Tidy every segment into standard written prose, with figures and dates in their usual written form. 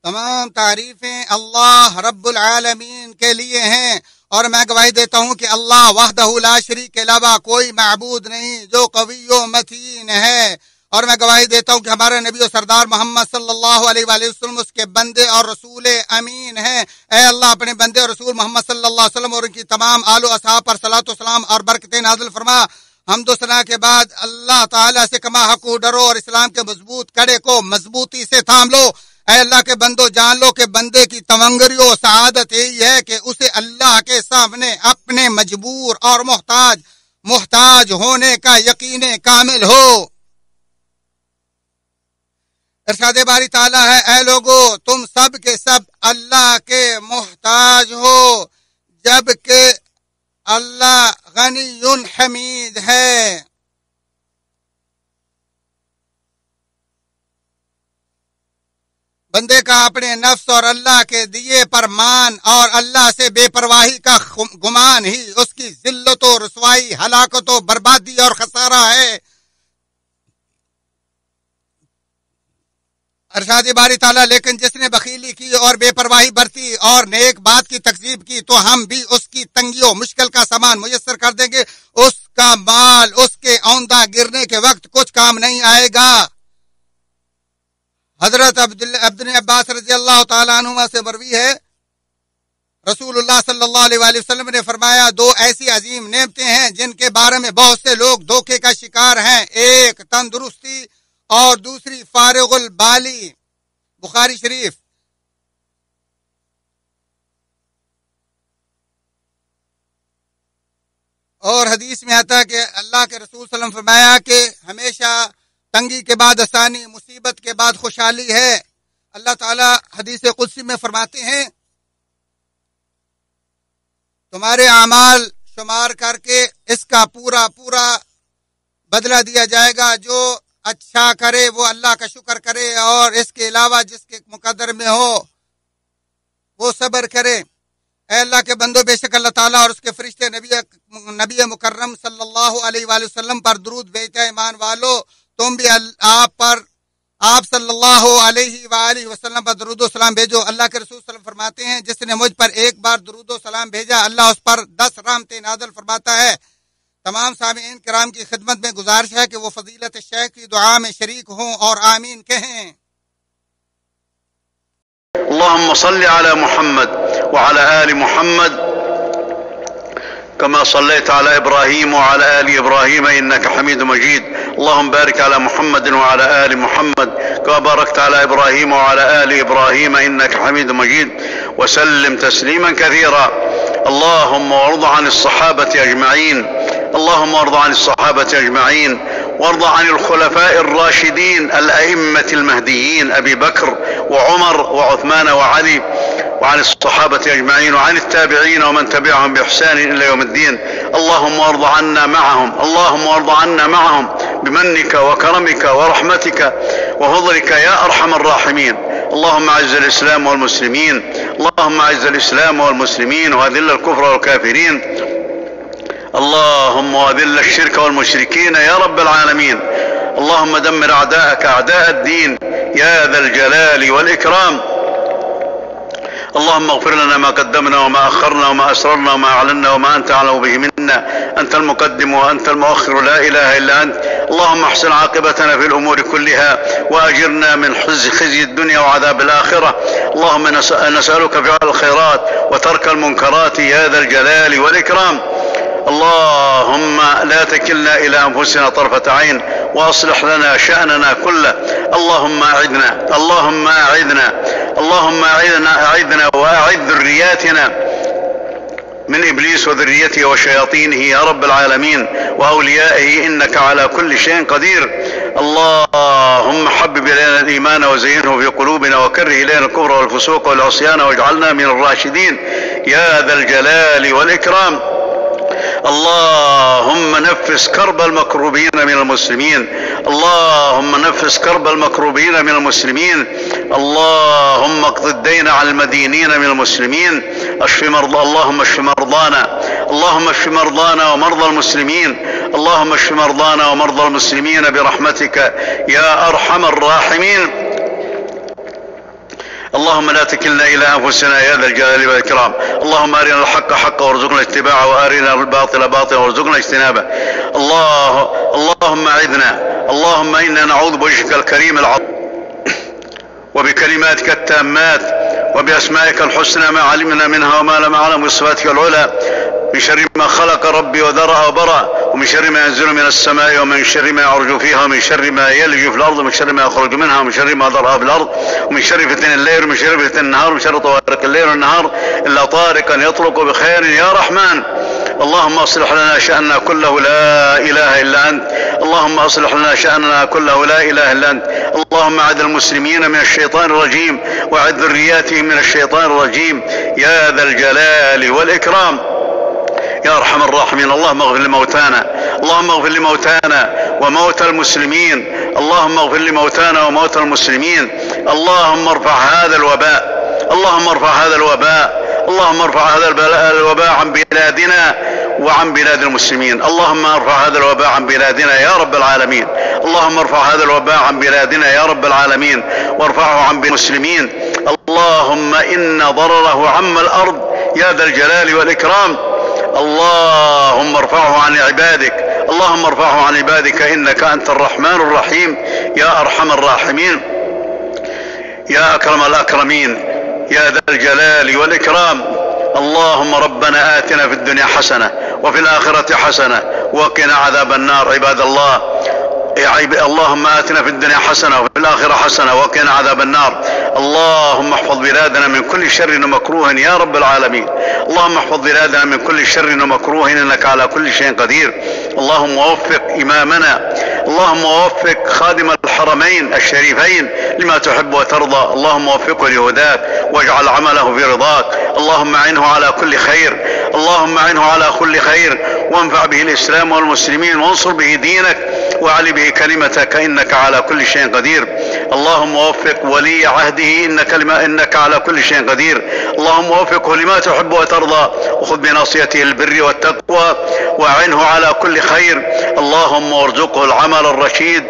تمام تعریفیں اللہ رب العالمین کے لیے ہیں، اور میں گواہی دیتا ہوں کہ اللہ وحدہ لا شریک کے علاوہ کوئی معبود نہیں جو قوی و متین ہے، اور میں گواہی دیتا ہوں کہ ہمارے نبی و سردار محمد صلی اللہ علیہ وآلہ وسلم اس کے بندے اور رسول امین ہیں۔ اے اللہ اپنے بندے اور رسول محمد صلی اللہ علیہ وسلم اور ان کی تمام آل و اصحاب پر صلاۃ و سلام اور برکتیں نازل فرما۔ حمد و ثنا کے بعد اللہ تعالیٰ سے کما حق ڈرو اور اسلام کے مضبوط کڑے کو مضبوطی سے تھام لو۔ اے اللہ کے بندو، جان لو کہ بندے کی تمنگری و سعادت یہی ہے کہ اسے اللہ کے سامنے اپنے مجبور اور محتاج ہونے کا یقین کامل ہو۔ ارشاد باری تعالیٰ ہے، اے لوگو تم سب کے سب اللہ کے محتاج ہو، جبکہ اللہ غنی حمید ہے۔ بندے کا اپنے نفس اور اللہ کے دیے پر مان اور اللہ سے بے پرواہی کا گمان ہی اس کی ذلت و رسوائی، ہلاکت و بربادی اور خسارہ ہے۔ ارشاد باری تعالیٰ، لیکن جس نے بخیلی کی اور بے پرواہی برتی اور نیک بات کی تکذیب کی تو ہم بھی اس کی تنگی و مشکل کا سامان میسر کر دیں گے، اس کا مال اس کے اوندہ گرنے کے وقت کچھ کام نہیں آئے گا۔ حضرت عبد عباس رضی اللہ تعالیٰ عنہما سے مروی ہے، رسول اللہ صلی اللہ علیہ وآلہ وسلم نے فرمایا، دو ایسی عظیم نعمتیں ہیں جن کے بارے میں بہت سے لوگ دھوکے کا شکار ہیں، ایک تندرستی اور دوسری فارغ البالی۔ بخاری شریف۔ اور حدیث میں آتا ہے کہ اللہ کے رسول صلی اللہ علیہ وسلم فرمایا کہ ہمیشہ تنگی کے بعد آسانی، مصیبت کے بعد خوشحالی ہے۔ اللہ تعالیٰ حدیث قدسی میں فرماتے ہیں، تمہارے اعمال شمار کر کے اس کا پورا بدلہ دیا جائے گا، جو اچھا کرے وہ اللہ کا شکر کرے اور اس کے علاوہ جس کے مقدر میں ہو وہ صبر کرے۔ اے اللہ کے بندو، بے شک اللہ تعالیٰ اور اس کے فرشتے نبی مکرم صلی اللہ علیہ وآلہ وسلم پر درود بھیجتے ہیں۔ ایمان والو، تم بھی آپ صلی اللہ علیہ وآلہ وسلم پر درود و سلام بھیجو۔ اللہ کے رسول صلی اللہ علیہ وسلم فرماتے ہیں، جس نے مجھ پر ایک بار درود و سلام بھیجا اللہ اس پر 10 رحمتیں نازل فرماتا ہے۔ تمام سامعین کرام کی خدمت میں گزارش ہے کہ وہ فضیلت شیخ کی دعا میں شریک ہوں اور آمین کہیں۔ اللهم صل على محمد وعلى آل محمد كما صليت على إبراهيم وعلى آل إبراهيم إنك حميد مجيد. اللهم بارك على محمد وعلى آل محمد كما باركت على إبراهيم وعلى آل إبراهيم إنك حميد مجيد وسلم تسليما كثيرا. اللهم وارض عن الصحابة أجمعين، اللهم وارض عن الصحابة أجمعين، وارض عن الخلفاء الراشدين الأئمة المهديين أبي بكر وعمر وعثمان وعلي، وعن الصحابة أجمعين وعن التابعين ومن تبعهم بإحسان إلى يوم الدين. اللهم وارض عنا معهم، اللهم وارض عنا معهم بمنك وكرمك ورحمتك وفضلك يا أرحم الراحمين. اللهم أعز الإسلام والمسلمين، اللهم أعز الإسلام والمسلمين وأذل الكفر والكافرين، اللهم أذل الشرك والمشركين يا رب العالمين. اللهم دمر أعداءك أعداء الدين يا ذا الجلال والإكرام. اللهم اغفر لنا ما قدمنا وما أخرنا وما أسررنا وما أعلنا وما أنت أعلم به منا، أنت المقدم وأنت المؤخر لا إله إلا أنت. اللهم احسن عاقبتنا في الأمور كلها وأجرنا من خزي الدنيا وعذاب الآخرة. اللهم نسألك فعل الخيرات وترك المنكرات يا ذا الجلال والإكرام. اللهم لا تكلنا إلى أنفسنا طرفة عين وأصلح لنا شأننا كله. اللهم أعذنا، اللهم أعذنا، اللهم أعذنا وأعذ ذرياتنا من إبليس وذريته وشياطينه يا رب العالمين وأوليائه إنك على كل شيء قدير. اللهم حبب إلينا الإيمان وزينه في قلوبنا وكره إلينا الكفر والفسوق والعصيان واجعلنا من الراشدين يا ذا الجلال والإكرام. اللهم نفس كرب المكروبين من المسلمين، اللهم نفس كرب المكروبين من المسلمين. اللهم اقض الدين على المدينين من المسلمين. اللهم اشف مرضانا، اللهم اشف مرضانا ومرضى المسلمين، اللهم اشف مرضانا ومرضى المسلمين برحمتك يا أرحم الراحمين. اللهم لا تكلنا إلى أنفسنا يا ذا الجلال والإكرام. اللهم أرنا الحق حقا وارزقنا اتباعه، وأرنا الباطل باطلا وارزقنا اجتنابه. اللهم أعذنا، اللهم إنا نعوذ بوجهك الكريم العظيم وبكلماتك التامات وبأسمائك الحسنى ما علمنا منها وما لم نعلم، بصفاتك العلى، من شر ما خلق ربي وذرأ وبرأ، ومن شر ما ينزل من السماء، ومن شر ما يعرج فيها، ومن شر ما يلج في الأرض، ومن شر ما يخرج منها، ومن شر ما ذرأ في الأرض، ومن شر فتن الليل، ومن شر فتن النهار، ومن شر طوارق الليل والنهار، إلا طارقا يطرق بخير يا رحمن. اللهم أصلح لنا شأننا كله لا إله إلا أنت. اللهم أصلح لنا شأننا كله لا إله إلا أنت. اللهم أعد المسلمين من الشيطان الرجيم، وأعد ذرياتهم من الشيطان الرجيم يا ذا الجلال والإكرام يا أرحم الراحمين. اللهم اغفر لموتانا، اللهم اغفر لموتانا وموتى المسلمين، اللهم اغفر لموتانا وموتى المسلمين. اللهم ارفع هذا الوباء، اللهم ارفع هذا الوباء، اللهم ارفع هذا الوباء عن بلادنا وعن بلاد المسلمين. اللهم ارفع هذا الوباء عن بلادنا يا رب العالمين. اللهم ارفع هذا الوباء عن بلادنا يا رب العالمين، وارفعه عن المسلمين. اللهم إن ضرره عم الأرض يا ذا الجلال والإكرام. اللهم ارفعه عن عبادك، اللهم ارفعه عن عبادك، إنك أنت الرحمن الرحيم يا أرحم الراحمين يا أكرم الأكرمين يا ذا الجلال والإكرام. اللهم ربنا آتنا في الدنيا حسنة وفي الآخرة حسنة وقنا عذاب النار. عباد الله، اللهم آتنا في الدنيا حسنة وفي الآخرة حسنة وقنا عذاب النار. اللهم احفظ بلادنا من كل شر ومكروه يا رب العالمين. اللهم احفظ بلادنا من كل شر ومكروه، إنك على كل شيء قدير. اللهم وفق إمامنا، اللهم وفق خادم الحرمين الشريفين لما تحب وترضى. اللهم وفقه لهداك واجعل عمله في رضاك. اللهم اعنه على كل خير، اللهم اعنه على كل خير، وانفع به الإسلام والمسلمين، وانصر به دينك، وعلي به كلمتك، إنك على كل شيء قدير. اللهم وفق ولي عهده، إنك على كل شيء قدير. اللهم وفقه لما تحب وترضى، وخذ بناصيته البر والتقوى، وأعنه على كل خير. اللهم وارزقه العمل الرشيد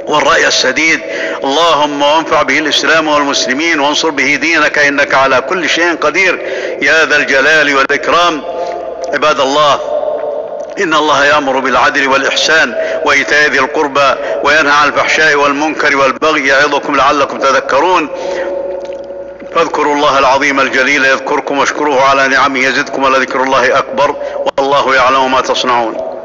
والرأي السديد. اللهم وانفع به الإسلام والمسلمين، وانصر به دينك، إنك على كل شيء قدير يا ذا الجلال والإكرام. عباد الله، إن الله يأمر بالعدل والإحسان وإيتاء ذي القربى وينهى عن الفحشاء والمنكر والبغي يعظكم لعلكم تذكرون. فاذكروا الله العظيم الجليل يذكركم، واشكروه على نعمه يزدكم، ولذكر الله أكبر، والله يعلم ما تصنعون.